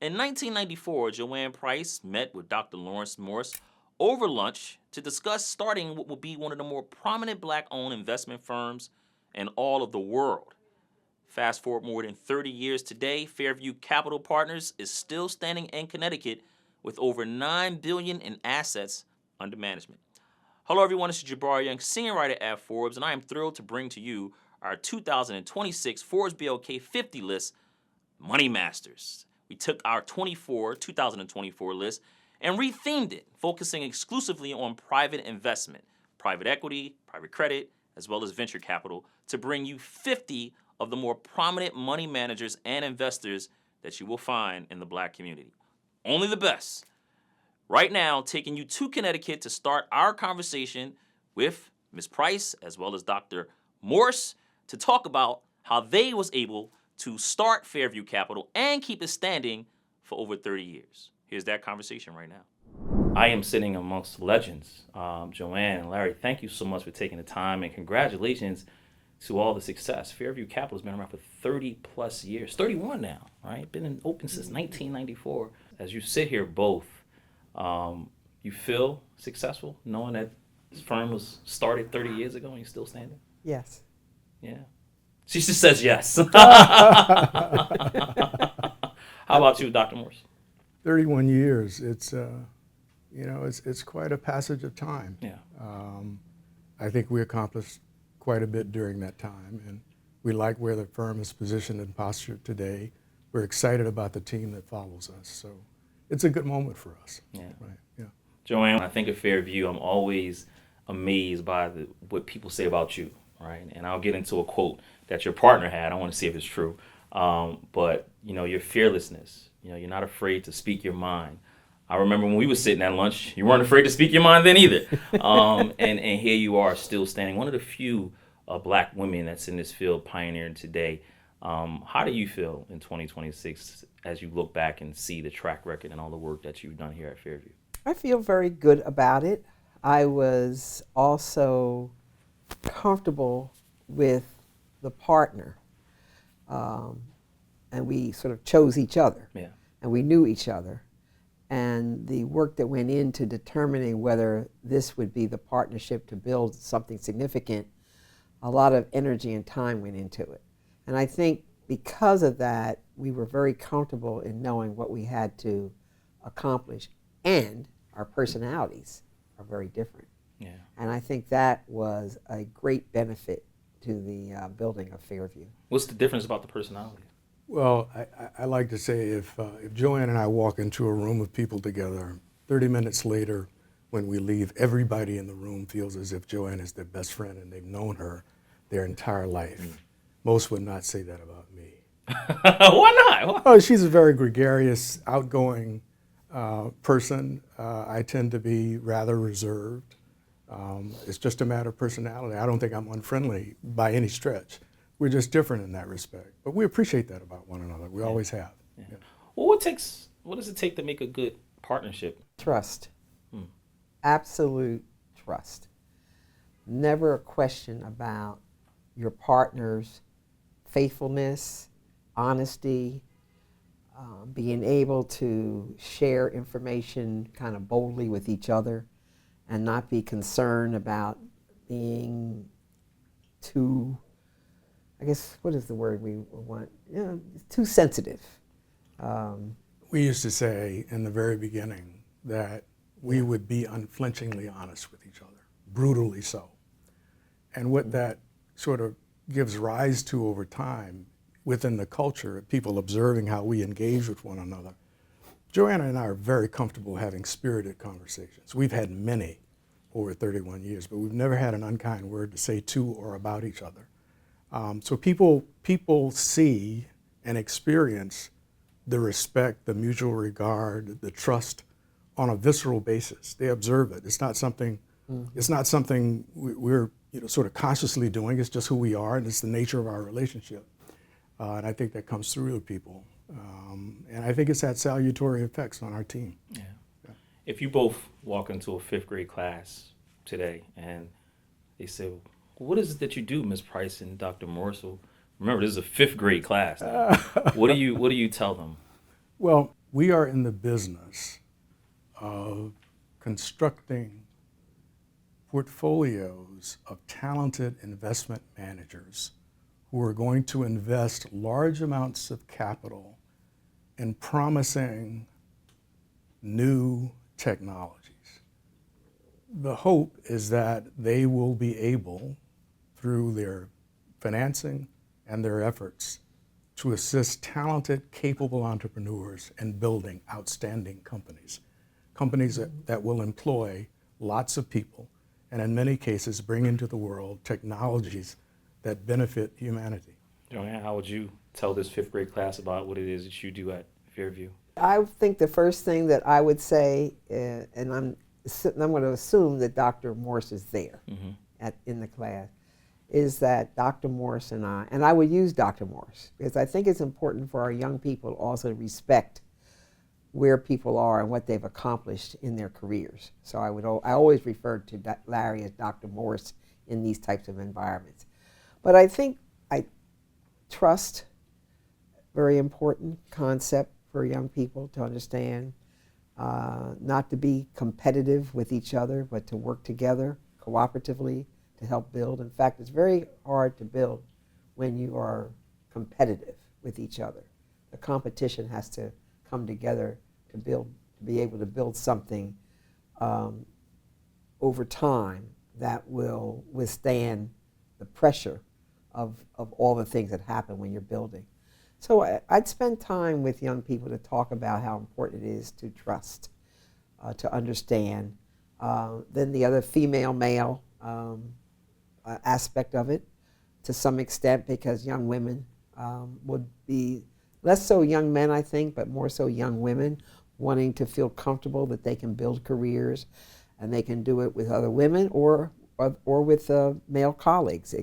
In 1994, JoAnn Price met with Dr. Laurence Morse over lunch to discuss starting what will be one of the more prominent black-owned investment firms in all of the world. Fast forward more than 30 years today, Fairview Capital Partners is still standing in Connecticut with over $9 billion in assets under management. Hello everyone, this is Jabari Young, senior writer at Forbes, and I am thrilled to bring to you our 2026 ForbesBLK 50 list, Money Masters. We took our 2024 list and rethemed it, focusing exclusively on private investment, private equity, private credit, as well as venture capital, to bring you 50 of the more prominent money managers and investors that you will find in the black community. Only the best. Right now, taking you to Connecticut to start our conversation with Ms. Price as well as Dr. Morse to talk about how they was able to start Fairview Capital and keep it standing for over 30 years. Here's that conversation right now. I am sitting amongst legends. JoAnn and Larry, thank you so much for taking the time, and congratulations to all the success. Fairview Capital has been around for 30 plus years, 31 now, right? Been open since 1994. As you sit here both, you feel successful knowing that this firm was started 30 years ago and you're still standing? Yes. Yeah. She just says yes. How about you, Dr. Morse? 31 years. It's it's quite a passage of time. Yeah. I think we accomplished quite a bit during that time, and we like where the firm is positioned and postured today. We're excited about the team that follows us. So it's a good moment for us. Yeah. Right. Yeah. JoAnn, when I think of Fairview, I'm always amazed by what people say about you, right? And I'll get into a quote that your partner had. I want to see if it's true. But, your fearlessness, you're not afraid to speak your mind. I remember when we were sitting at lunch, you weren't afraid to speak your mind then either. And here you are still standing, one of the few black women that's in this field pioneering today. How do you feel in 2026 as you look back and see the track record and all the work that you've done here at Fairview? I feel very good about it. I was also comfortable with the partner, and we sort of chose each other. Yeah. And we knew each other. And the work that went into determining whether this would be the partnership to build something significant, a lot of energy and time went into it. And I think because of that, we were very comfortable in knowing what we had to accomplish, and our personalities are very different. Yeah. And I think that was a great benefit to the building of Fairview. What's the difference about the personality? Well, I like to say if JoAnn and I walk into a room of people together, 30 minutes later when we leave, everybody in the room feels as if JoAnn is their best friend and they've known her their entire life. Mm. Most would not say that about me. Why not? Oh, she's a very gregarious, outgoing person. I tend to be rather reserved. It's just a matter of personality. I don't think I'm unfriendly by any stretch. We're just different in that respect. But we appreciate that about one another. We always have. Yeah. Yeah. Well, what does it take to make a good partnership? Trust. Absolute trust. Never a question about your partner's faithfulness, honesty, being able to share information kind of boldly with each other and not be concerned about being too, I guess, what is the word we want? Too sensitive. We used to say in the very beginning that we would be unflinchingly honest with each other, brutally so. And what that sort of gives rise to over time within the culture, people observing how we engage with one another. JoAnn and I are very comfortable having spirited conversations. We've had many over 31 years, but we've never had an unkind word to say to or about each other. So people see and experience the respect, the mutual regard, the trust on a visceral basis. They observe it. It's not something. It's not something we're sort of consciously doing. It's just who we are, and it's the nature of our relationship. And I think that comes through to people. And I think it's had salutary effects on our team. Yeah. Yeah. If you both walk into a fifth grade class today and they say, well, what is it that you do, Ms. Price and Dr. Morse? Remember, this is a fifth grade class now. What do you tell them? Well, we are in the business of constructing portfolios of talented investment managers who are going to invest large amounts of capital in promising new technologies. The hope is that they will be able, through their financing and their efforts, to assist talented, capable entrepreneurs in building outstanding companies. Companies that will employ lots of people, and in many cases bring into the world technologies that benefit humanity. JoAnn, how would you tell this fifth grade class about what it is that you do at Fairview? I think the first thing that I would say, and I'm going to assume that Dr. Morse is there in the class, is that Dr. Morse and I would use Dr. Morse, because I think it's important for our young people also to respect where people are and what they've accomplished in their careers. So I always refer to Larry as Dr. Morse in these types of environments. But I think trust, very important concept for young people to understand, not to be competitive with each other, but to work together cooperatively to help build. In fact, it's very hard to build when you are competitive with each other. The competition has to come together to be able to build something over time that will withstand the pressure of all the things that happen when you're building. So I'd spend time with young people to talk about how important it is to trust, to understand. Then the other female-male aspect of it, to some extent, because young women would be, less so young men, I think, but more so young women wanting to feel comfortable that they can build careers and they can do it with other women or with male colleagues.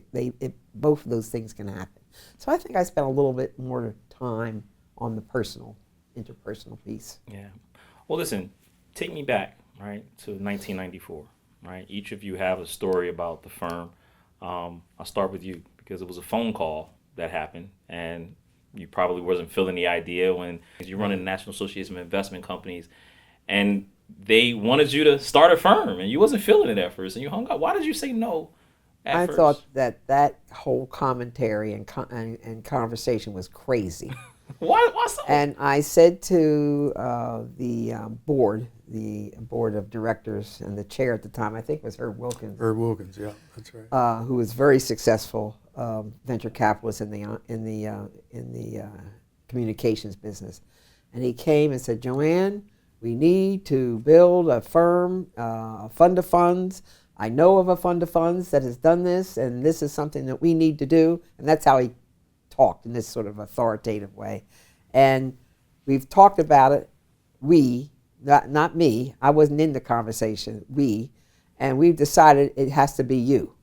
Both of those things can happen. So I think I spent a little bit more time on the interpersonal piece. Yeah. Well, listen, take me back, right, to 1994, right? Each of you have a story about the firm. I'll start with you because it was a phone call that happened, and you probably wasn't feeling the idea when you run the National Association of Investment Companies, and they wanted you to start a firm, and you wasn't feeling it at first, and you hung up. Why did you say no at first? I thought that whole commentary and conversation was crazy. Why so? And I said to the board of directors, and the chair at the time, I think was Herb Wilkins. Herb Wilkins, yeah, that's right. Who was very successful venture capitalist in the communications business, and he came and said, "JoAnn, we need to build a firm, a fund of funds. I know of a fund of funds that has done this, and this is something that we need to do." And that's how he talked, in this sort of authoritative way. And we've talked about it, not me, I wasn't in the conversation, and we've decided it has to be you.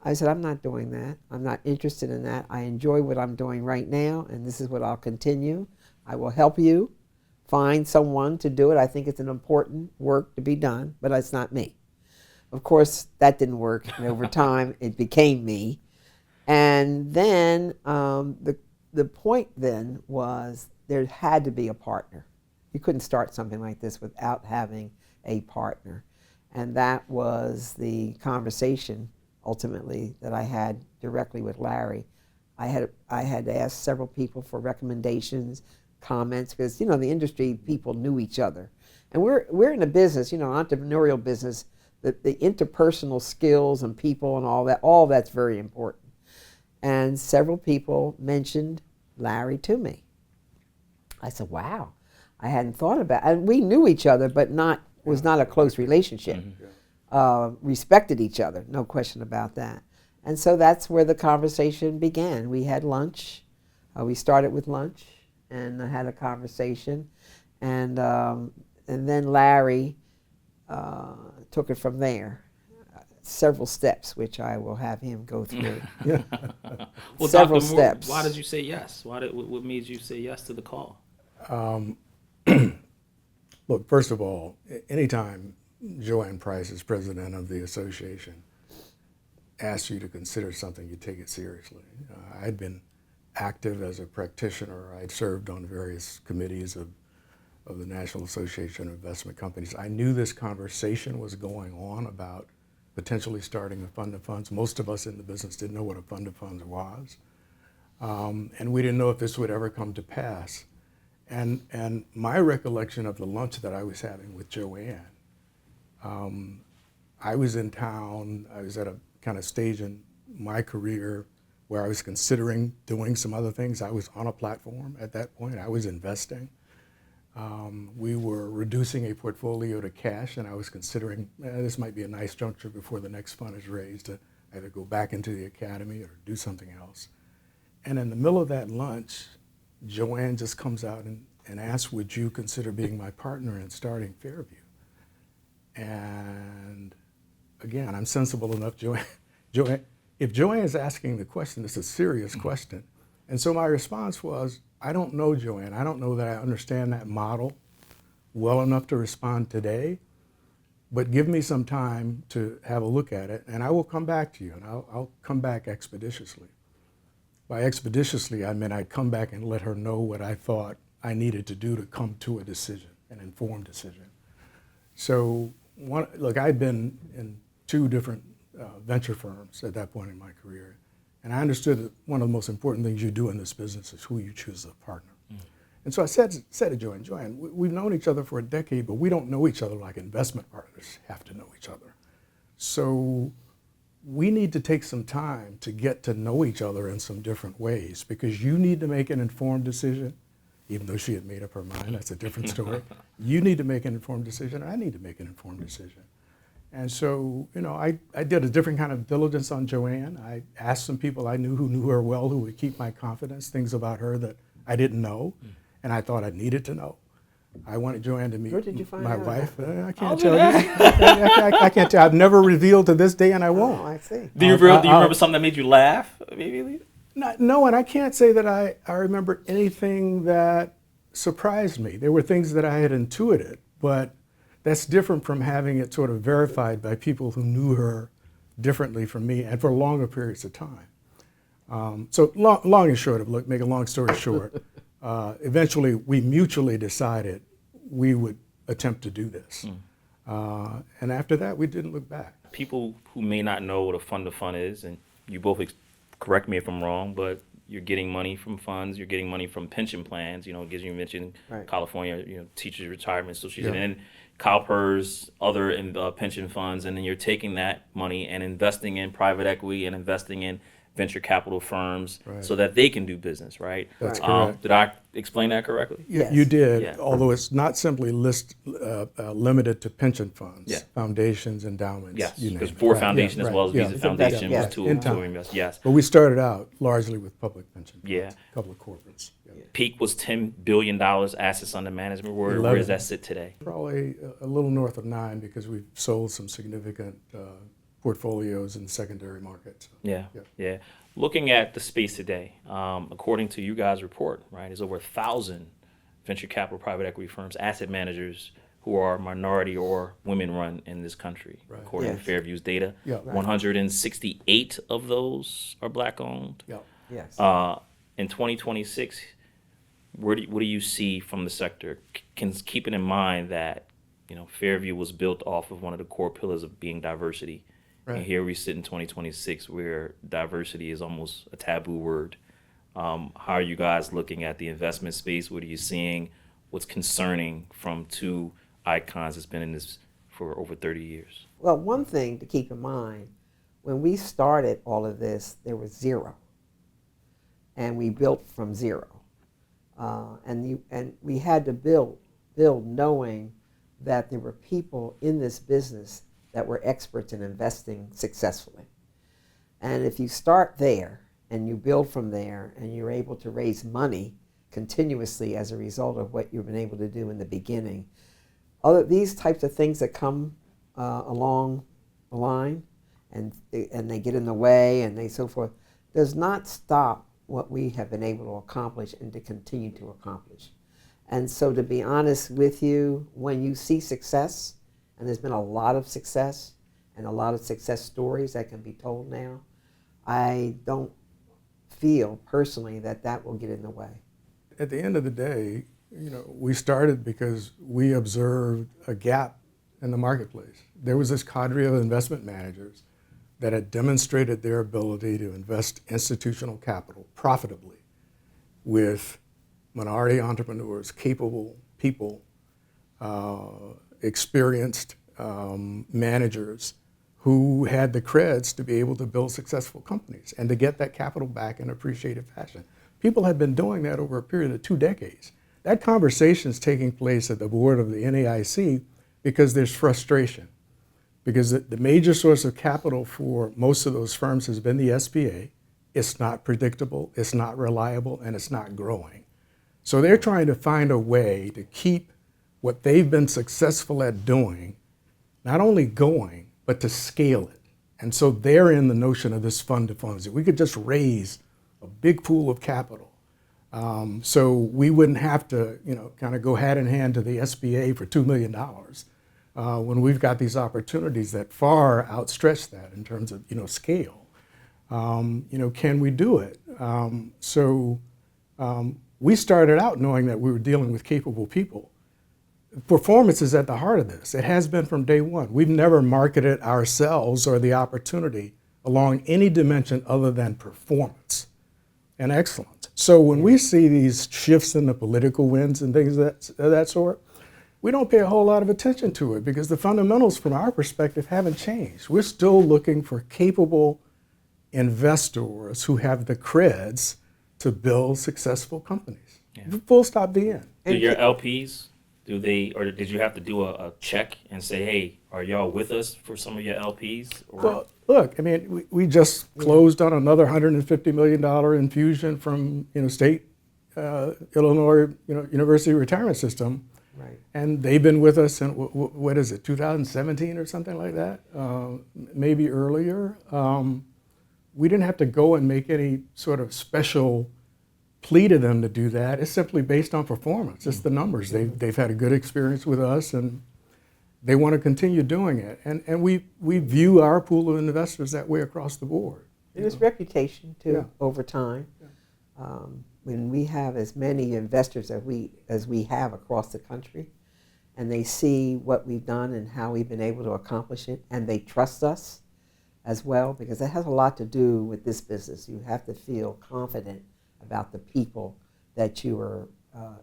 I said, I'm not doing that. I'm not interested in that. I enjoy what I'm doing right now, and this is what I'll continue. I will help you find someone to do it. I think it's an important work to be done, but it's not me. Of course, that didn't work, and over time, it became me. And then the point then was there had to be a partner. You couldn't start something like this without having a partner. And that was the conversation, ultimately, that I had directly with Larry. I had asked several people for recommendations, comments, because, the industry people knew each other. And we're in a business, entrepreneurial business, the interpersonal skills and people and all that's very important. And several people mentioned Larry to me. I said, wow, I hadn't thought about it. And we knew each other, but was not a close relationship. Respected each other, no question about that. And so that's where the conversation began. We had lunch. We started with lunch and had a conversation. And then Larry took it from there. Several steps, which I will have him go through. Well, several Dr. steps. Moore, why did you say yes? What made you say yes to the call? Look, first of all, anytime JoAnn Price, as president of the association, asks you to consider something, you take it seriously. I'd been active as a practitioner. I'd served on various committees of the National Association of Investment Companies. I knew this conversation was going on about potentially starting a fund of funds. Most of us in the business didn't know what a fund of funds was. And we didn't know if this would ever come to pass. And my recollection of the lunch that I was having with JoAnn, I was in town, I was at a kind of stage in my career where I was considering doing some other things. I was on a platform at that point, I was investing. We were reducing a portfolio to cash, and I was considering this might be a nice juncture before the next fund is raised to either go back into the academy or do something else. And in the middle of that lunch, JoAnn just comes out and asks, would you consider being my partner in starting Fairview? And again, I'm sensible enough, JoAnn, if JoAnn is asking the question, it's a serious question. And so my response was, I don't know, JoAnn. I don't know that I understand that model well enough to respond today, but give me some time to have a look at it, and I will come back to you, and I'll come back expeditiously. By expeditiously, I meant I'd come back and let her know what I thought I needed to do to come to a decision, an informed decision. So, look, I'd been in 2 different venture firms at that point in my career, and I understood that one of the most important things you do in this business is who you choose as a partner. And so I said to JoAnn, we've known each other for a decade, but we don't know each other like investment partners have to know each other. So we need to take some time to get to know each other in some different ways, because you need to make an informed decision, even though she had made up her mind, that's a different story. You need to make an informed decision, and I need to make an informed decision. And so, I did a different kind of diligence on JoAnn. I asked some people I knew who knew her well, who would keep my confidence, things about her that I didn't know, and I thought I needed to know. I wanted JoAnn to meet Where did you find my out? wife. I can't tell you. I can't tell. I've never revealed to this day, and I won't. Oh, I see. Do you remember something that made you laugh immediately? No, and I can't say that I remember anything that surprised me. There were things that I had intuited, but that's different from having it sort of verified by people who knew her differently from me and for longer periods of time. So long and short of, look, make a long story short, eventually we mutually decided we would attempt to do this. And after that, we didn't look back. People who may not know what a fund of fund is, and you both correct me if I'm wrong, but you're getting money from funds, you're getting money from pension plans, because you mentioned Right. California, Teachers Retirement Association, Yeah. and CalPERS, other pension funds, and then you're taking that money and investing in private equity and investing in venture capital firms Right. so that they can do business, right? That's correct. Did I explain that correctly? Yeah, Yes. you did, Yeah. although it's not simply limited to pension funds, Yeah. foundations, endowments. Yes, you name because it. Ford Right, Foundation yeah, as well as right, yeah. Visa Foundation Yeah. was to In time. invest. Yes. But we started out largely with public pension funds, Yeah. public corporates. Yeah. Peak was $10 billion assets under management. Where 11. does that sit today? Probably a little north of 9 because we've sold some significant portfolios in the secondary market. Yeah, Yeah. yeah. Looking at the space today, according to you guys' report, right, there's over 1,000 venture capital private equity firms, asset managers who are minority or women-run in this country, Right. according to Yes. Fairview's data. Yeah. Right. 168 of those are black-owned. Yeah. Yes. In 2026, what do you see from the sector? Keeping in mind that Fairview was built off of one of the core pillars of being diversity. Right. And here we sit in 2026 where diversity is almost a taboo word. How are you guys looking at the investment space? What are you seeing? What's concerning from 2 icons that's been in this for over 30 years? Well, one thing to keep in mind, when we started all of this, there was 0. And we built from 0. And we had to build knowing that there were people in this business that were experts in investing successfully. And if you start there and you build from there and you're able to raise money continuously as a result of what you've been able to do in the beginning, these types of things that come along the line and they get in the way and they so forth, does not stop what we have been able to accomplish and to continue to accomplish. And so to be honest with you, when you see success, and there's been a lot of success and a lot of success stories that can be told now, I don't feel personally that that will get in the way? At the end of the day, we started because we observed a gap in the marketplace. There was this cadre of investment managers that had demonstrated their ability to invest institutional capital profitably with minority entrepreneurs, capable people, experienced managers who had the creds to be able to build successful companies and to get that capital back in appreciative fashion. People have been doing that over a period of 2 decades. That conversation is taking place at the board of the NAIC because there's frustration. Because the major source of capital for most of those firms has been the SBA. It's not predictable, it's not reliable, and it's not growing. So they're trying to find a way to keep what they've been successful at doing, not only going, but to scale it. And so they're in the notion of this fund to funds. If we could just raise a big pool of capital, so we wouldn't have to, kind of go hand in hand to the SBA for $2 million when we've got these opportunities that far outstretch that in terms of, scale. Can we do it? We started out knowing that we were dealing with capable people. Performance is at the heart of this. It has been from day one. We've never marketed ourselves or the opportunity along any dimension other than performance and excellence. So when we see these shifts in the political winds and things of that sort, we don't pay a whole lot of attention to it because the fundamentals from our perspective haven't changed. We're still looking for capable investors who have the creds to build successful companies. Yeah. Full stop, the end. Do your LPs, or did you have to do a check and say, hey, are y'all with us for some of your LPs? Or? Well, look, we just closed on another $150 million infusion from, State Illinois, University Retirement System. Right. And they've been with us in, what is it, 2017 or something like that, maybe earlier. We didn't have to go and make any sort of special plea to them to do that. It's simply based on performance. It's the numbers. They've had a good experience with us, and they want to continue doing it. And we view our pool of investors that way across the board. And it's reputation, too, Yeah. over time. Yeah. When we have as many investors as we have across the country, and they see what we've done and how we've been able to accomplish it, and they trust us as well, because that has a lot to do with this business. You have to feel confident about the people that you are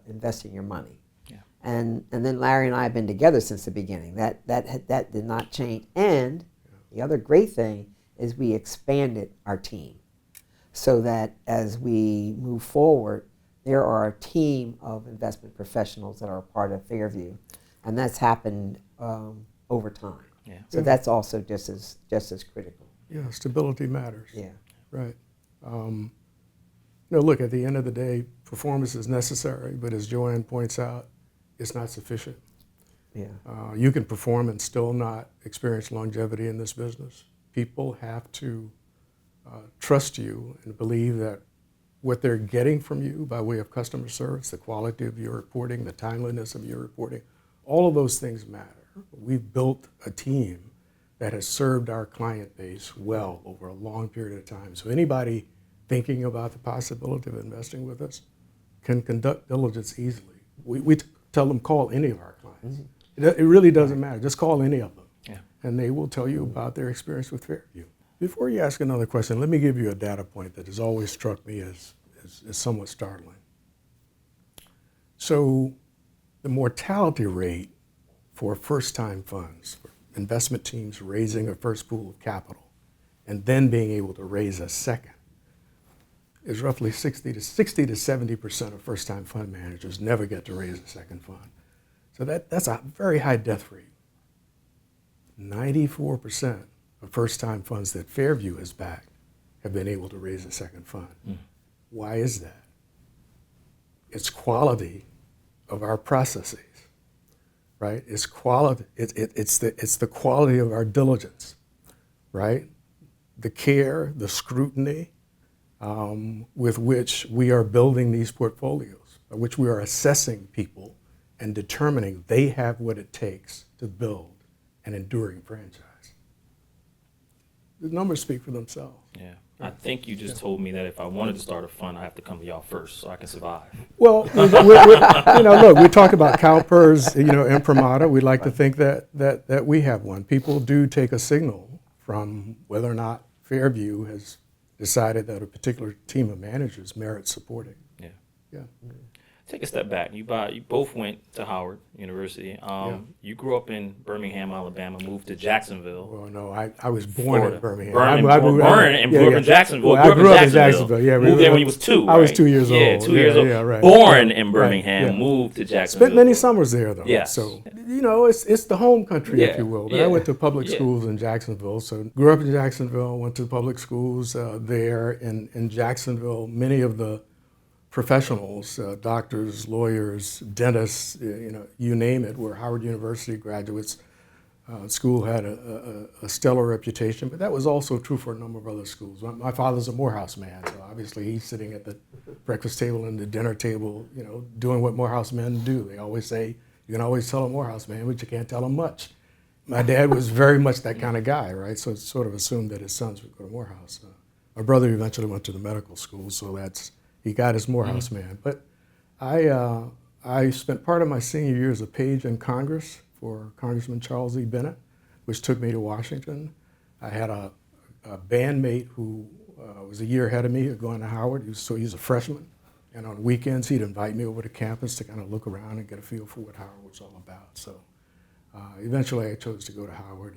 investing your money. Yeah. And then Larry and I have been together since the beginning. That did not change. And the other great thing is we expanded our team so that as we move forward, there are a team of investment professionals that are a part of Fairview, and that's happened over time. Yeah. So that's also just as critical. Yeah, stability matters. Yeah. Right. Look, at the end of the day, performance is necessary, but as JoAnn points out, it's not sufficient. Yeah. You can perform and still not experience longevity in this business. People have to trust you and believe that what they're getting from you by way of customer service, the quality of your reporting, the timeliness of your reporting, all of those things matter. We've built a team that has served our client base well over a long period of time. So anybody thinking about the possibility of investing with us can conduct diligence easily. We tell them call any of our clients. Mm-hmm. It really doesn't matter. Just call any of them. Yeah. And they will tell you about their experience with Fairview. Before you ask another question, let me give you a data point that has always struck me as somewhat startling. So the mortality rate for first-time funds, for investment teams raising a first pool of capital and then being able to raise a second, is roughly 60 to 70% of first-time fund managers never get to raise a second fund. So that's a very high death rate. 94% of first-time funds that Fairview has backed have been able to raise a second fund. Mm. Why is that? It's quality of our processes, right? It's quality. It's the quality of our diligence, right? The care, the scrutiny with which we are building these portfolios, by which we are assessing people and determining they have what it takes to build an enduring franchise. The numbers speak for themselves. Yeah. I think you just told me that if I wanted to start a fund, I have to come to y'all first so I can survive. Well, look, we talk about CalPERS, imprimatur. We like to think that we have one. People do take a signal from whether or not Fairview has decided that a particular team of managers merits supporting. Yeah. Yeah. Take a step back. You both went to Howard University. You grew up in Birmingham, Alabama, moved to Jacksonville. Well, no, I was born Florida. in Birmingham. Born and grew up in Jacksonville. Well, I grew up in Jacksonville. Yeah, moved there when you was 2. I was 2 years old. Yeah, 2 years old. Yeah, right. Born in Birmingham, Right, yeah. moved to Jacksonville. Spent many summers there, though. Yes. So, it's the home country, if you will. But I went to public schools in Jacksonville. So, grew up in Jacksonville, went to public schools there in Jacksonville. Many of the professionals, doctors, lawyers, dentists, you name it, were Howard University graduates. School had a stellar reputation, but that was also true for a number of other schools. My father's a Morehouse man, so obviously he's sitting at the breakfast table and the dinner table, doing what Morehouse men do. They always say, you can always tell a Morehouse man, but you can't tell him much. My dad was very much that kind of guy, right? So it's sort of assumed that his sons would go to Morehouse. My brother eventually went to the medical school, so he got his Morehouse man. But I spent part of my senior year as a page in Congress for Congressman Charles E. Bennett, which took me to Washington. I had a bandmate who was a year ahead of me, going to Howard. He's a freshman. And on weekends, he'd invite me over to campus to kind of look around and get a feel for what Howard was all about. So eventually I chose to go to Howard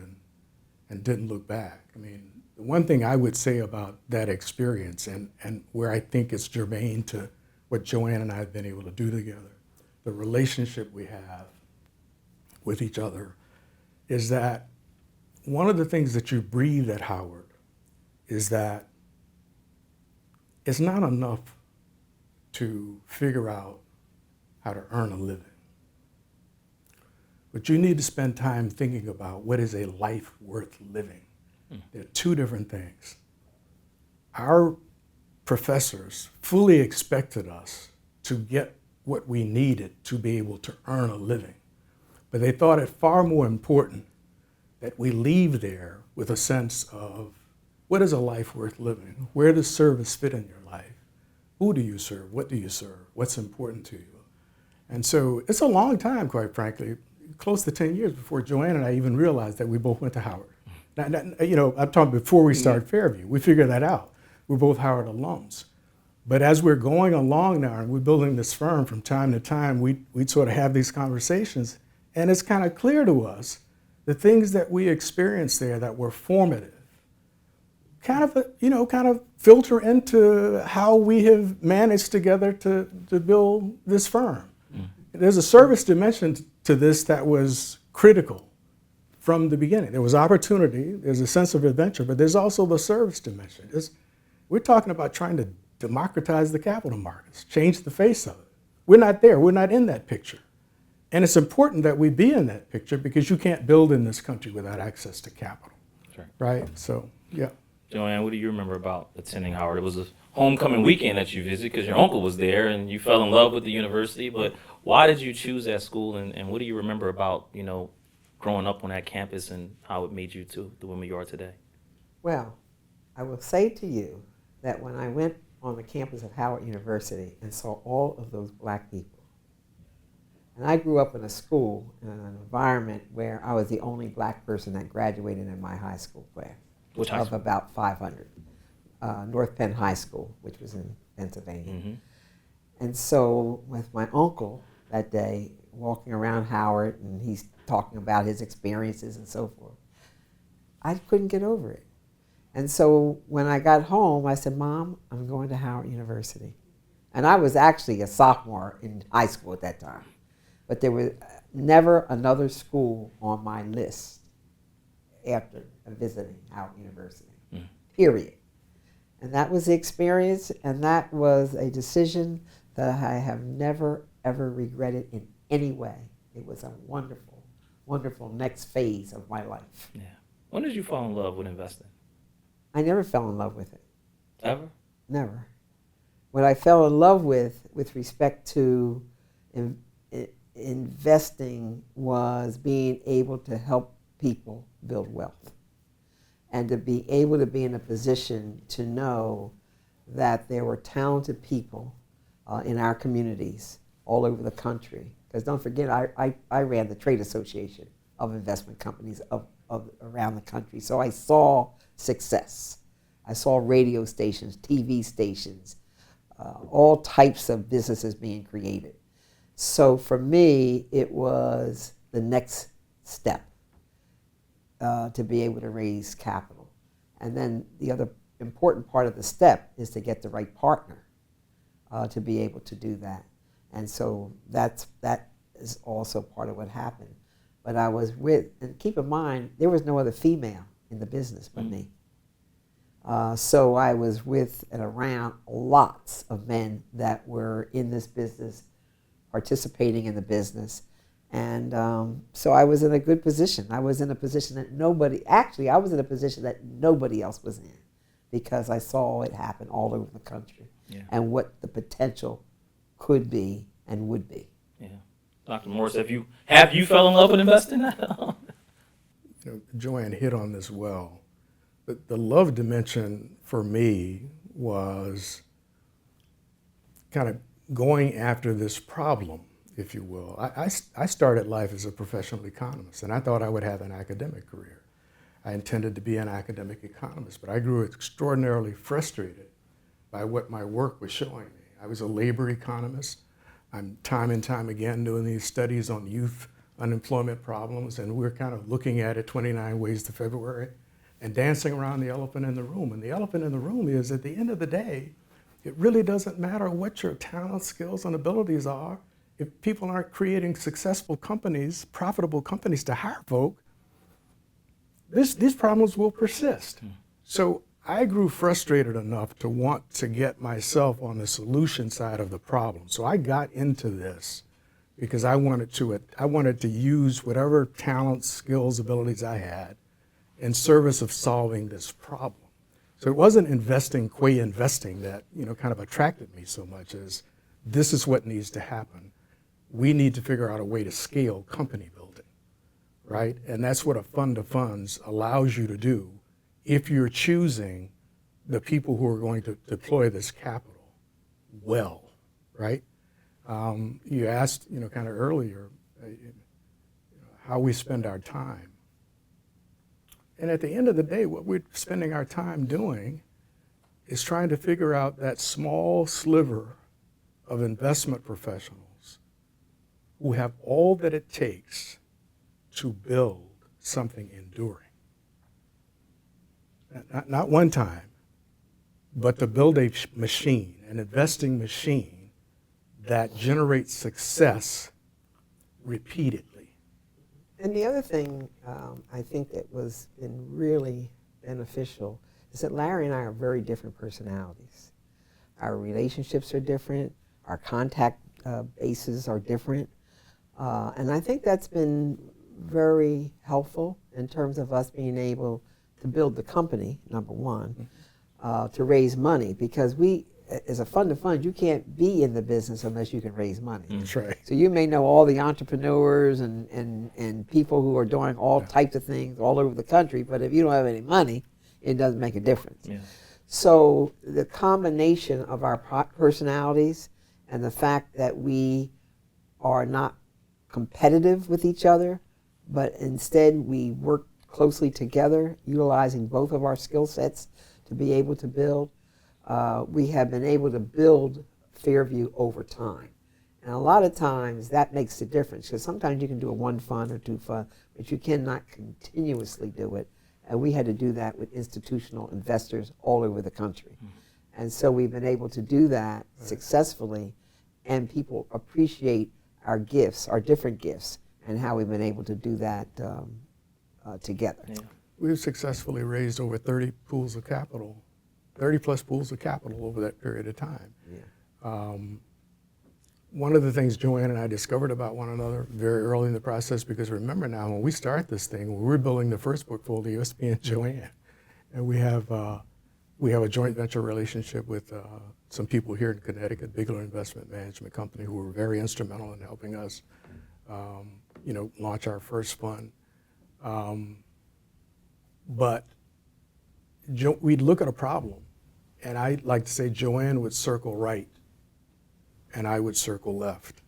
and didn't look back. I mean, the one thing I would say about that experience and where I think it's germane to what JoAnn and I have been able to do together, the relationship we have with each other, is that one of the things that you breathe at Howard is that it's not enough to figure out how to earn a living. But you need to spend time thinking about what is a life worth living. They're two different things. Our professors fully expected us to get what we needed to be able to earn a living. But they thought it far more important that we leave there with a sense of what is a life worth living? Where does service fit in your life? Who do you serve? What do you serve? What's important to you? And so it's a long time, quite frankly, close to 10 years before JoAnn and I even realized that we both went to Howard. Now, I'm talking before we started Fairview. We figured that out. We're both Howard alums. But as we're going along now and we're building this firm, from time to time, we'd sort of have these conversations. And it's kind of clear to us the things that we experienced there that were formative kind of filter into how we have managed together to build this firm. There's a service dimension to this that was critical from the beginning. There was opportunity, there's a sense of adventure, but there's also the service dimension. We're talking about trying to democratize the capital markets, change the face of it. We're not there, we're not in that picture. And it's important that we be in that picture because you can't build in this country without access to capital, right? So, yeah. JoAnn, what do you remember about attending Howard? It was a homecoming weekend that you visited because your uncle was there and you fell in love with the university, but why did you choose that school and what do you remember about, growing up on that campus and how it made you to the woman you are today? Well, I will say to you that when I went on the campus of Howard University and saw all of those black people, and I grew up in a school, in an environment where I was the only black person that graduated in my high school class. Which high school? Of about 500. North Penn High School, which was in Pennsylvania. Mm-hmm. And so with my uncle that day, walking around Howard, and he's talking about his experiences and so forth, I couldn't get over it. And so when I got home, I said, Mom, I'm going to Howard University. And I was actually a sophomore in high school at that time. But there was never another school on my list after visiting Howard University, period. And that was the experience, and that was a decision that I have never, ever regretted in any way. It was a wonderful, wonderful next phase of my life. Yeah. When did you fall in love with investing? I never fell in love with it. Ever? Never. What I fell in love with respect to investing was being able to help people build wealth. and to be able to be in a position to know that there were talented people in our communities all over the country. Because don't forget, I ran the Trade Association of Investment Companies of around the country. So I saw success. I saw radio stations, TV stations, all types of businesses being created. So for me, it was the next step to be able to raise capital. And then the other important part of the step is to get the right partner to be able to do that. And so that is also part of what happened. But I was with, and keep in mind, there was no other female in the business but me. So I was with and around lots of men that were in this business, participating in the business. And so I was in a good position. I was in a position that I was in a position that nobody else was in, because I saw it happen all over the country and what the potential could be and would be. Yeah. Dr. Morse, have you fell in love with investing? JoAnn hit on this well. The love dimension for me was kind of going after this problem, if you will. I started life as a professional economist, and I thought I would have an academic career. I intended to be an academic economist, but I grew extraordinarily frustrated by what my work was showing me. I was a labor economist. I'm time and time again doing these studies on youth unemployment problems, and we're kind of looking at it 29 ways to February and dancing around the elephant in the room. And the elephant in the room is, at the end of the day, it really doesn't matter what your talents, skills, and abilities are. If people aren't creating successful companies, profitable companies to hire folk, these problems will persist. So I grew frustrated enough to want to get myself on the solution side of the problem. So I got into this because I wanted to use whatever talents, skills, abilities I had in service of solving this problem. So it wasn't investing that kind of attracted me so much as, this is what needs to happen. We need to figure out a way to scale company building, right? And that's what a fund of funds allows you to do if you're choosing the people who are going to deploy this capital well, right? You asked, kind of earlier, how we spend our time. And at the end of the day, what we're spending our time doing is trying to figure out that small sliver of investment professionals who have all that it takes to build something enduring. Not one time, but to build a machine, an investing machine that generates success repeatedly. And the other thing I think that was been really beneficial is that Larry and I are very different personalities. Our relationships are different, our contact bases are different, and I think that's been very helpful in terms of us being able to build the company, number one, to raise money, because we, as a fund of funds, you can't be in the business unless you can raise money. That's right. So you may know all the entrepreneurs and people who are doing all types of things all over the country, but if you don't have any money, it doesn't make a difference. Yeah. So the combination of our personalities and the fact that we are not competitive with each other, but instead we work closely together, utilizing both of our skill sets to be able to build, we have been able to build Fairview over time. And a lot of times that makes a difference, because sometimes you can do a one fund or two fund, but you cannot continuously do it. And we had to do that with institutional investors all over the country. And so we've been able to do that successfully, and people appreciate our gifts, our different gifts, and how we've been able to do that together. Yeah. We've successfully raised over 30 pools of capital, 30 plus pools of capital over that period of time. Yeah. One of the things JoAnn and I discovered about one another very early in the process, because remember now, when we start this thing, when we're building the first portfolio, it's me and JoAnn. And we have a joint venture relationship with some people here in Connecticut, Bigler Investment Management Company, who were very instrumental in helping us, launch our first fund. But we'd look at a problem, and I like to say JoAnn would circle right, and I would circle left.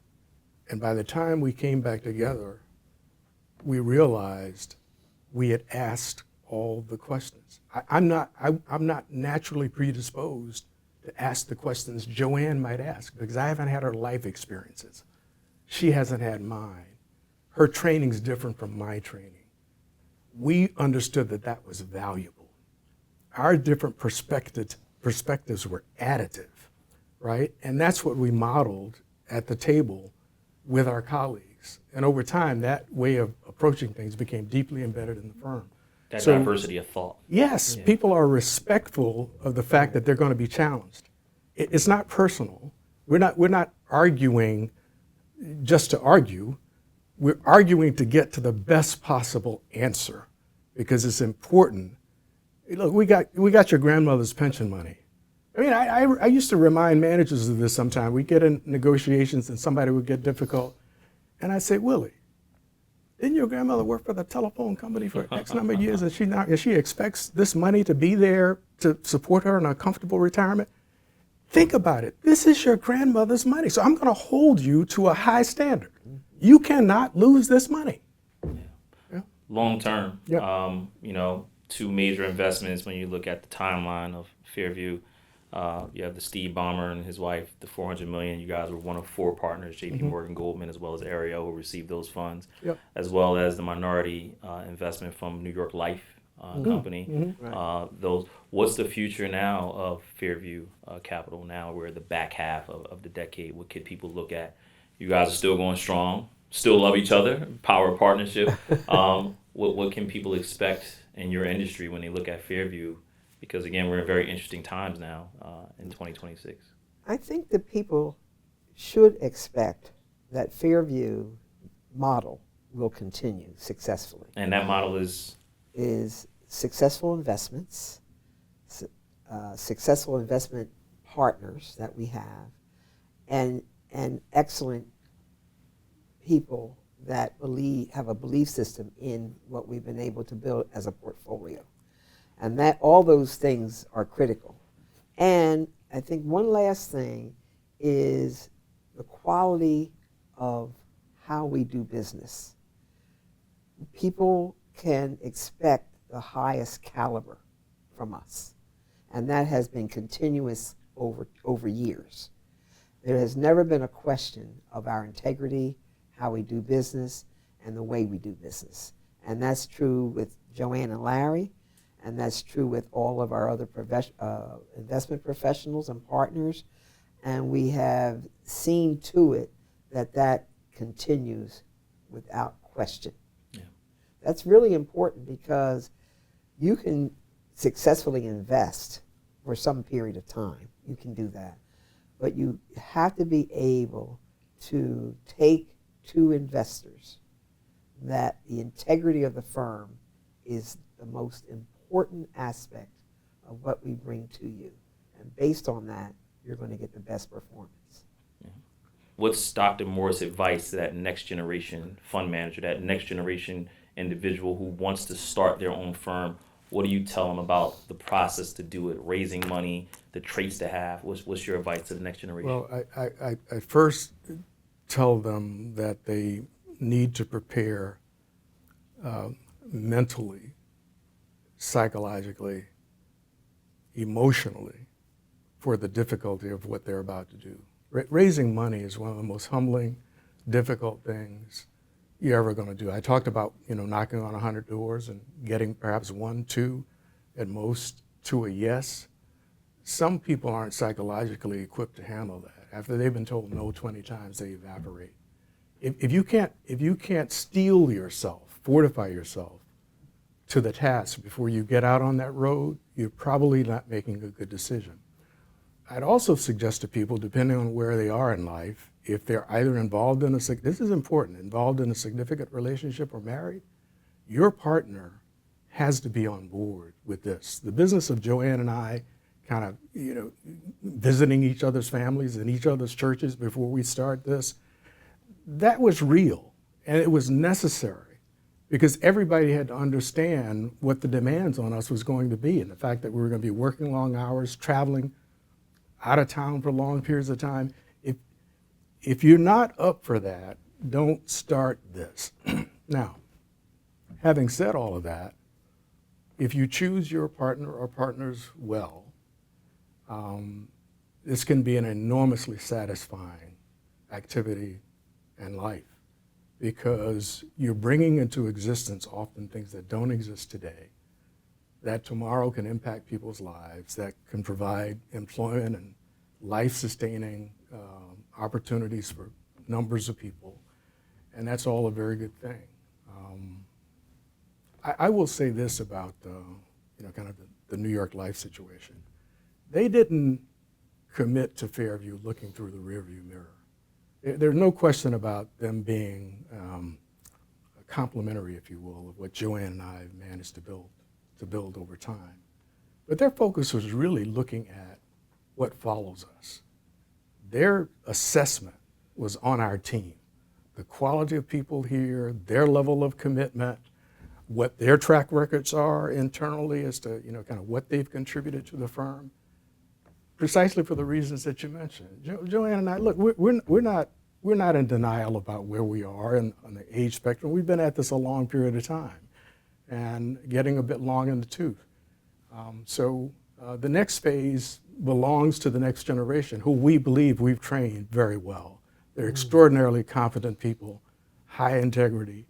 And by the time we came back together, we realized we had asked all the questions. I'm not naturally predisposed to ask the questions JoAnn might ask because I haven't had her life experiences. She hasn't had mine. Her training's different from my training. We understood that that was valuable. Our different perspectives were additive, right? And that's what we modeled at the table with our colleagues. And over time, that way of approaching things became deeply embedded in the firm. That diversity of thought. Yes, people are respectful of the fact that they're going to be challenged. It's not personal. We're not arguing just to argue. We're arguing to get to the best possible answer because it's important. Look, we got your grandmother's pension money. I mean, I used to remind managers of this sometimes. We'd get in negotiations and somebody would get difficult. And I'd say, Willie, didn't your grandmother work for the telephone company for X number of years and she expects this money to be there to support her in a comfortable retirement? Think about it. This is your grandmother's money. So I'm going to hold you to a high standard. You cannot lose this money. Yeah. Long term, Yeah. Two major investments when you look at the timeline of Fairview. You have the Steve Ballmer and his wife, the $400 million. You guys were one of 4 partners, JP Morgan Goldman, as well as Ariel, who received those funds, as well as the minority investment from New York Life Company. Right. What's the future now of Fairview Capital now? We're at the back half of the decade. What could people look at? You guys are still going strong, still love each other, power of partnership. What can people expect in your industry when they look at Fairview? Because, again, we're in very interesting times now in 2026. I think that people should expect that Fairview model will continue successfully. And that model is successful investments, successful investment partners that we have, and excellent people that have a belief system in what we've been able to build as a portfolio. And that all those things are critical. And I think one last thing is the quality of how we do business. People can expect the highest caliber from us. And that has been continuous over years. There has never been a question of our integrity, how we do business, and the way we do business. And that's true with JoAnn and Larry. And that's true with all of our other investment professionals and partners. And we have seen to it that continues without question. Yeah. That's really important because you can successfully invest for some period of time. You can do that. But you have to be able to take to investors that the integrity of the firm is the most important aspect of what we bring to you. And based on that, you're going to get the best performance. Yeah. What's Dr. Morse's advice to that next generation fund manager, that next generation individual who wants to start their own firm? What do you tell them about the process to do it, raising money, the traits to have? What's your advice to the next generation? Well, I first tell them that they need to prepare mentally, psychologically, emotionally for the difficulty of what they're about to do. Raising money is one of the most humbling, difficult things you're ever going to do. I talked about, knocking on 100 doors and getting perhaps 1, 2, at most, to a yes. Some people aren't psychologically equipped to handle that. After they've been told no 20 times, they evaporate. If you can't steel yourself, fortify yourself to the task before you get out on that road, you're probably not making a good decision. I'd also suggest to people, depending on where they are in life, if they're either involved in this is important, involved in a significant relationship or married, your partner has to be on board with this. The business of JoAnn and I kind of, visiting each other's families and each other's churches before we start this, that was real and it was necessary. because everybody had to understand what the demands on us was going to be, and the fact that we were going to be working long hours, traveling out of town for long periods of time. If you're not up for that, don't start this. Now, having said all of that, if you choose your partner or partners well, this can be an enormously satisfying activity and life, because you're bringing into existence often things that don't exist today, that tomorrow can impact people's lives, that can provide employment and life-sustaining opportunities for numbers of people, and that's all a very good thing. I will say this about kind of the New York Life situation. They didn't commit to Fairview looking through the rearview mirror. There's no question about them being complementary, if you will, of what JoAnn and I have managed to build over time. But their focus was really looking at what follows us. Their assessment was on our team. The quality of people here, their level of commitment, what their track records are internally as to kind of what they've contributed to the firm, precisely for the reasons that you mentioned. JoAnn and I, look, we're not in denial about where we are on the age spectrum. We've been at this a long period of time and getting a bit long in the tooth. So the next phase belongs to the next generation, who we believe we've trained very well. They're extraordinarily competent people, high integrity,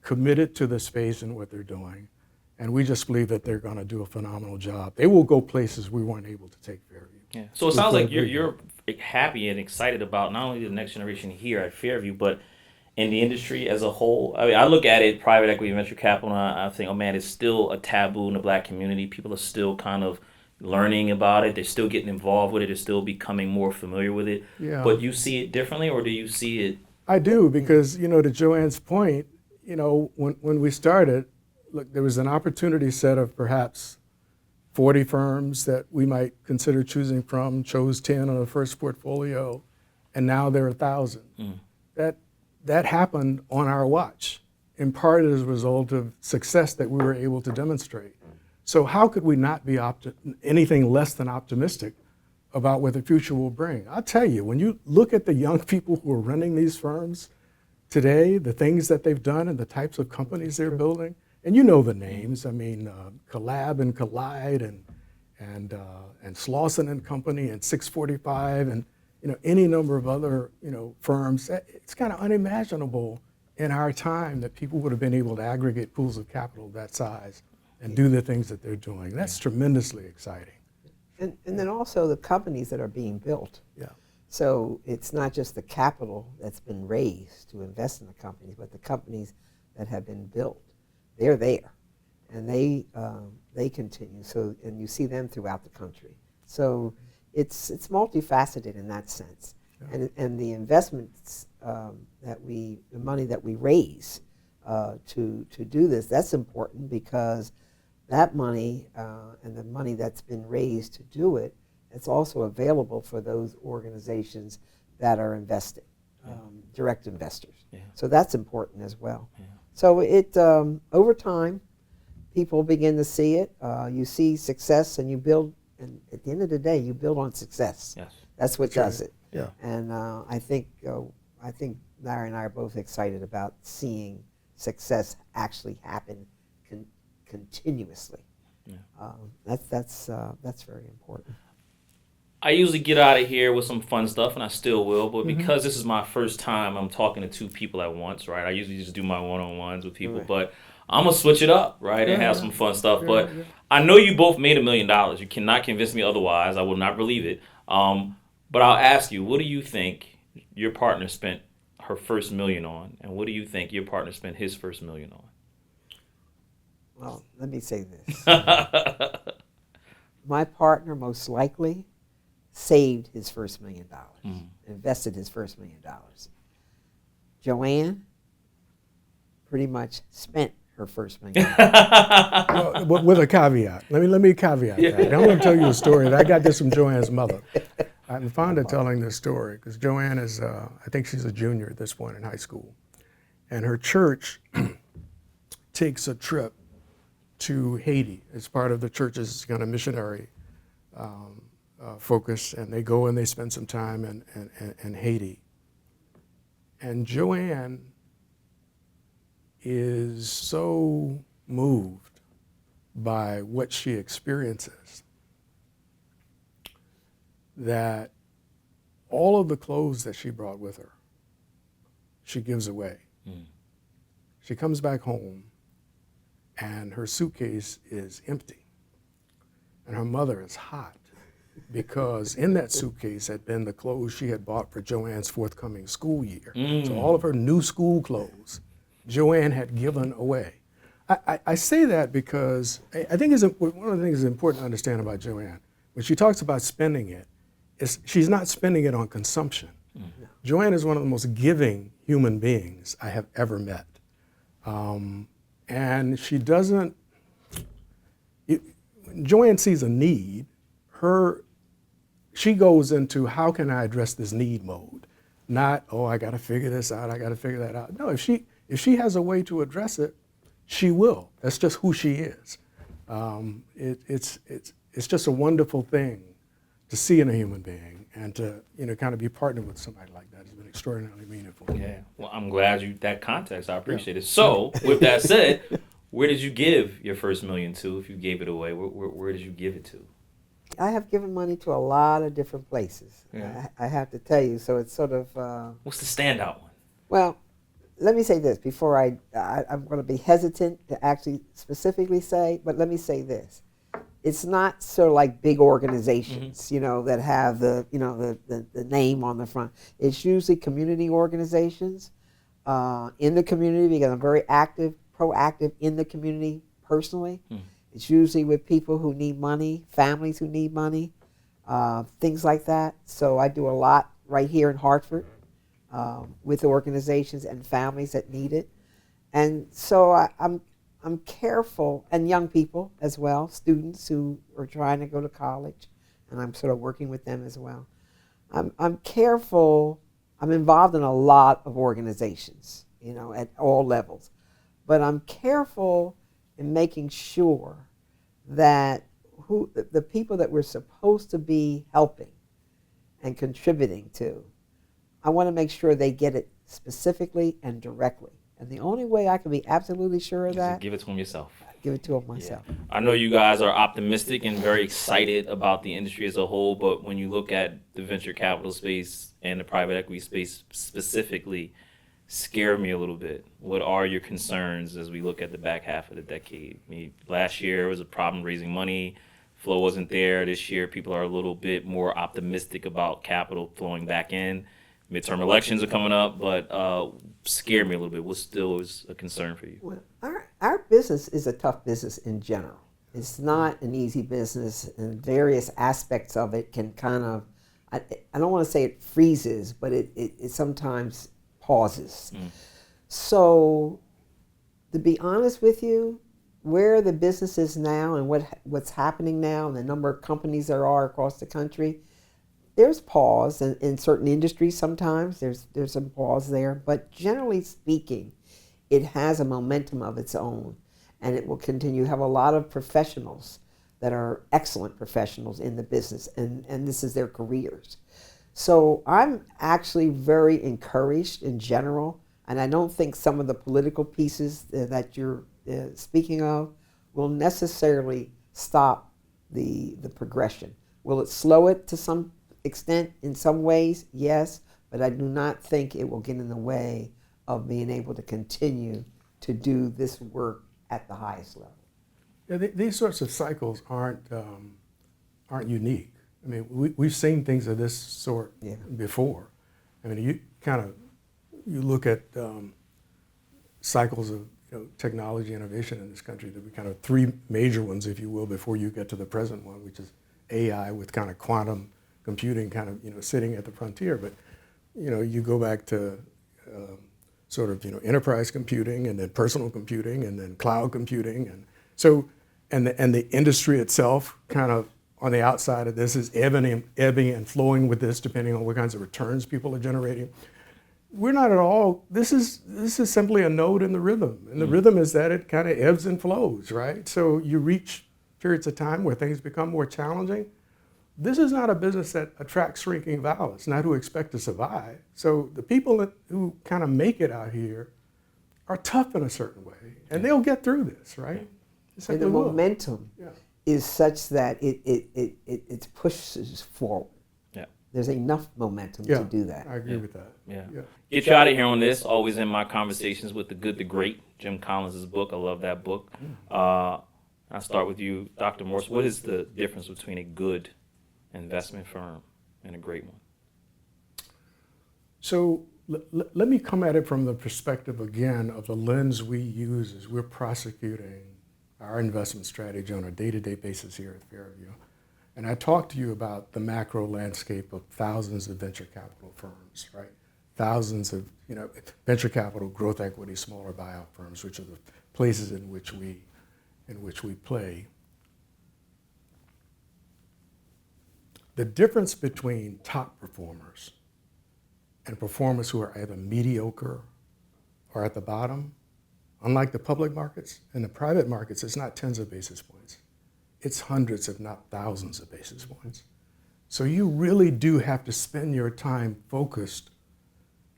committed to the space and what they're doing. And we just believe that they're going to do a phenomenal job. They will go places we weren't able to take Fairview. Yeah. So it sounds like you're happy and excited about not only the next generation here at Fairview, but in the industry as a whole. I mean, I look at it, private equity, venture capital, and I think, oh man, it's still a taboo in the black community. People are still kind of learning about it. They're still getting involved with it. They're still becoming more familiar with it. Yeah. But you see it differently, or do you see it? I do, because, to JoAnn's point, when we started, look, there was an opportunity set of perhaps 40 firms that we might consider choosing from, chose 10 on the first portfolio, and now there are 1,000. That happened on our watch, in part as a result of success that we were able to demonstrate. So how could we not be anything less than optimistic about what the future will bring? I'll tell you, when you look at the young people who are running these firms today, the things that they've done and the types of companies they're building, and the names. I mean, Collab and Collide and Slauson and Company and 645 and any number of other firms. It's kind of unimaginable in our time that people would have been able to aggregate pools of capital that size and do the things that they're doing. That's tremendously exciting. And then also the companies that are being built. Yeah. So it's not just the capital that's been raised to invest in the companies, but the companies that have been built. They're there, and they continue. So, and you see them throughout the country. So it's multifaceted in that sense. Yeah. And the investments the money that we raise to do this, that's important, because that money and the money that's been raised to do it, it's also available for those organizations that are investing, direct investors. Yeah. So that's important as well. Yeah. So it over time, people begin to see it. You see success, and you build. And at the end of the day, you build on success. Yes, that's what does it. Yeah. And I think Larry and I are both excited about seeing success actually happen continuously. Yeah. That's very important. I usually get out of here with some fun stuff, and I still will, but because this is my first time I'm talking to two people at once, right? I usually just do my one-on-ones with people, right. But I'm going to switch it up, right, and have some fun stuff. But I know you both made $1 million. You cannot convince me otherwise. I will not believe it. But I'll ask you, what do you think your partner spent her first $1 million on, and what do you think your partner spent his first $1 million on? Well, let me say this. My partner most likely saved his first $1 million, invested his first $1 million. JoAnn pretty much spent her first $1 million. Well, with a caveat. Let me caveat that. I'm going to tell you a story that I got this from JoAnn's mother. I'm fond of telling this story because JoAnn is, I think she's a junior at this point in high school. And her church takes a trip to Haiti as part of the church's kind of missionary focus, and they go and they spend some time in Haiti. And JoAnn is so moved by what she experiences that all of the clothes that she brought with her, she gives away. Mm. She comes back home and her suitcase is empty. And her mother is hot because in that suitcase had been the clothes she had bought for JoAnn's forthcoming school year. Mm. So all of her new school clothes, JoAnn had given away. I say that because I think one of the things that's important to understand about JoAnn, when she talks about spending it, is she's not spending it on consumption. Mm. JoAnn is one of the most giving human beings I have ever met. And she doesn't, when JoAnn sees a need, she goes into how can I address this need mode, not, oh, I gotta figure this out, I gotta figure that out. No, if she has a way to address it, she will. That's just who she is. It's just a wonderful thing to see in a human being, and to kind of be partnered with somebody like that has been extraordinarily meaningful. Yeah, well, I'm glad that context. I appreciate it. So, with that said, where did you give your first $1 million to? If you gave it away, where did you give it to? I have given money to a lot of different places. Yeah. I have to tell you. So it's sort of. What's the standout one? Well, let me say this before I'm going to be hesitant to actually specifically say, but let me say this. It's not sort of like big organizations, mm-hmm. That have the name on the front. It's usually community organizations in the community, because I'm very proactive in the community personally. Mm. It's usually with people who need money, families who need money, things like that. So I do a lot right here in Hartford with organizations and families that need it. And so I'm careful, and young people as well, students who are trying to go to college, and I'm sort of working with them as well. I'm careful. I'm involved in a lot of organizations, at all levels. But I'm careful in making sure that the people that we're supposed to be helping and contributing to, I want to make sure they get it specifically and directly. And the only way I can be absolutely sure of that, give it to them yourself. Give it to them myself. Yeah. I know you guys are optimistic and very excited about the industry as a whole, but when you look at the venture capital space and the private equity space specifically, scare me a little bit. What are your concerns as we look at the back half of the decade? I mean, last year was a problem raising money. Flow wasn't there. This year, people are a little bit more optimistic about capital flowing back in. Midterm elections are coming up, but scare me a little bit. What still is a concern for you? Well, our business is a tough business in general. It's not an easy business, and various aspects of it can kind of, I don't want to say it freezes, but it sometimes pauses. Mm. So, to be honest with you, where the business is now and what's happening now, and the number of companies there are across the country, there's pause in certain industries. Sometimes there's some pause there, but generally speaking, it has a momentum of its own, and it will continue to have a lot of professionals that are excellent professionals in the business, and this is their careers. So I'm actually very encouraged in general, and I don't think some of the political pieces that you're speaking of will necessarily stop the progression. Will it slow it to some extent in some ways? Yes, but I do not think it will get in the way of being able to continue to do this work at the highest level. Yeah, these sorts of cycles aren't unique. I mean, we've seen things of this sort before. I mean, you look at cycles of technology innovation in this country. There be kind of three major ones, if you will, before you get to the present one, which is AI with kind of quantum computing kind of sitting at the frontier. But you go back to sort of enterprise computing, and then personal computing, and then cloud computing, and so and the industry itself kind of on the outside of this is ebbing and flowing with this, depending on what kinds of returns people are generating. we're not at all. This is simply a node in the rhythm, and the rhythm is that it kind of ebbs and flows, right? So you reach periods of time where things become more challenging. This is not a business that attracts shrinking vowels. It's not who expect to survive. So the people who kind of make it out here are tough in a certain way, and they'll get through this, right? And the momentum is such that it pushes forward. Yeah. There's enough momentum to do that. I agree with that. Yeah. Get you out of here on this. Always in my conversations with the Good, the Great, Jim Collins' book. I love that book. I'll start with you, Dr. Morse. What is the difference between a good investment firm and a great one? So let me come at it from the perspective, again, of the lens we use as we're prosecuting our investment strategy on a day-to-day basis here at Fairview. And I talked to you about the macro landscape of thousands of venture capital firms, right? Thousands of venture capital, growth equity, smaller buyout firms, which are the places in which we play. The difference between top performers and performers who are either mediocre or at the bottom, unlike the public markets, in the private markets, it's not tens of basis points. It's hundreds, if not thousands of basis points. So you really do have to spend your time focused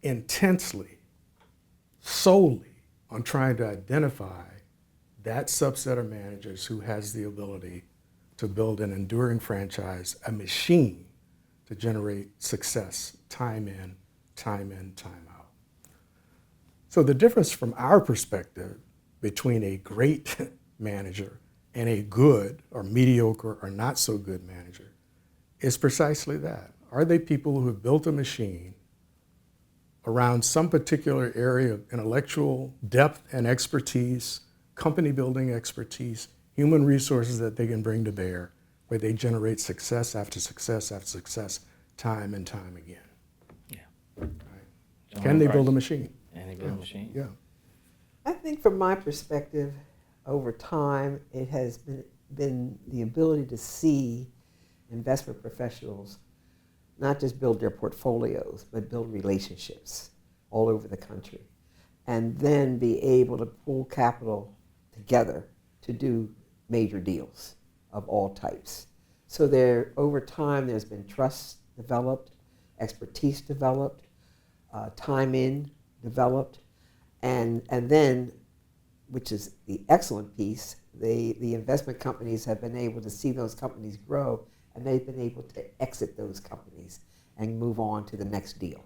intensely, solely on trying to identify that subset of managers who has the ability to build an enduring franchise, a machine to generate success time in, time out. So the difference from our perspective between a great manager and a good or mediocre or not so good manager is precisely that. Are they people who have built a machine around some particular area of intellectual depth and expertise, company building expertise, human resources that they can bring to bear, where they generate success after success after success, time and time again? Yeah. Right. Can they build a machine? Can they build a machine? Yeah. I think from my perspective, over time, it has been the ability to see investment professionals not just build their portfolios, but build relationships all over the country, and then be able to pull capital together to do major deals of all types. So there, over time, there's been trust developed, expertise developed, time in developed, and then, which is the excellent piece, the investment companies have been able to see those companies grow, and they've been able to exit those companies and move on to the next deal.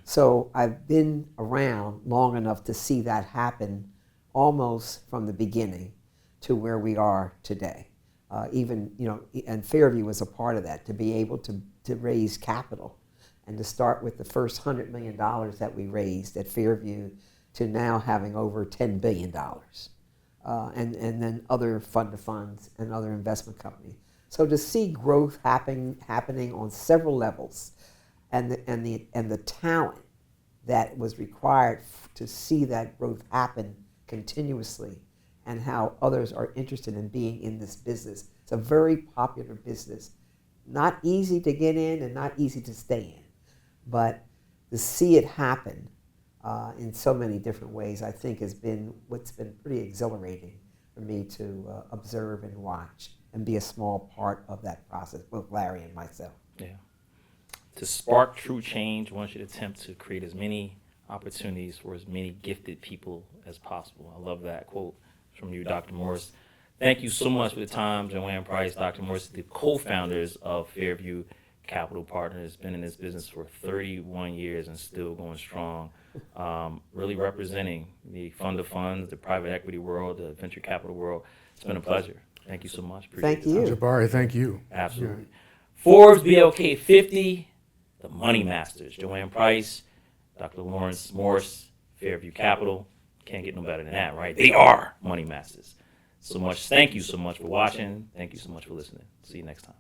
So I've been around long enough to see that happen almost from the beginning to where we are today. And Fairview was a part of that, to be able to raise capital and to start with the first $100 million that we raised at Fairview to now having over $10 billion. And then other fund-to-funds and other investment companies. So to see growth happening on several levels, and the talent that was required to see that growth happen continuously, and how others are interested in being in this business. It's a very popular business. Not easy to get in and not easy to stay in, but to see it happen in so many different ways, I think has been what's been pretty exhilarating for me to observe and watch and be a small part of that process, both Larry and myself. Yeah. To spark true change, one should attempt to create as many opportunities for as many gifted people as possible. I love that quote from you, Dr. Morse. Thank you so much for the time, JoAnn Price, Dr. Morse, the co-founders of Fairview Capital Partners, been in this business for 31 years and still going strong, really representing the fund of funds, the private equity world, the venture capital world. It's been a pleasure. Thank you so much. Thank you. Jabari, thank you. Absolutely. ForbesBLK 50, the Money Masters, JoAnn Price, Dr. Laurence Morse, Fairview Capital. Can't get no better than that, right? They are Money Masters. So much. Thank you so much for watching. Thank you so much for listening. See you next time.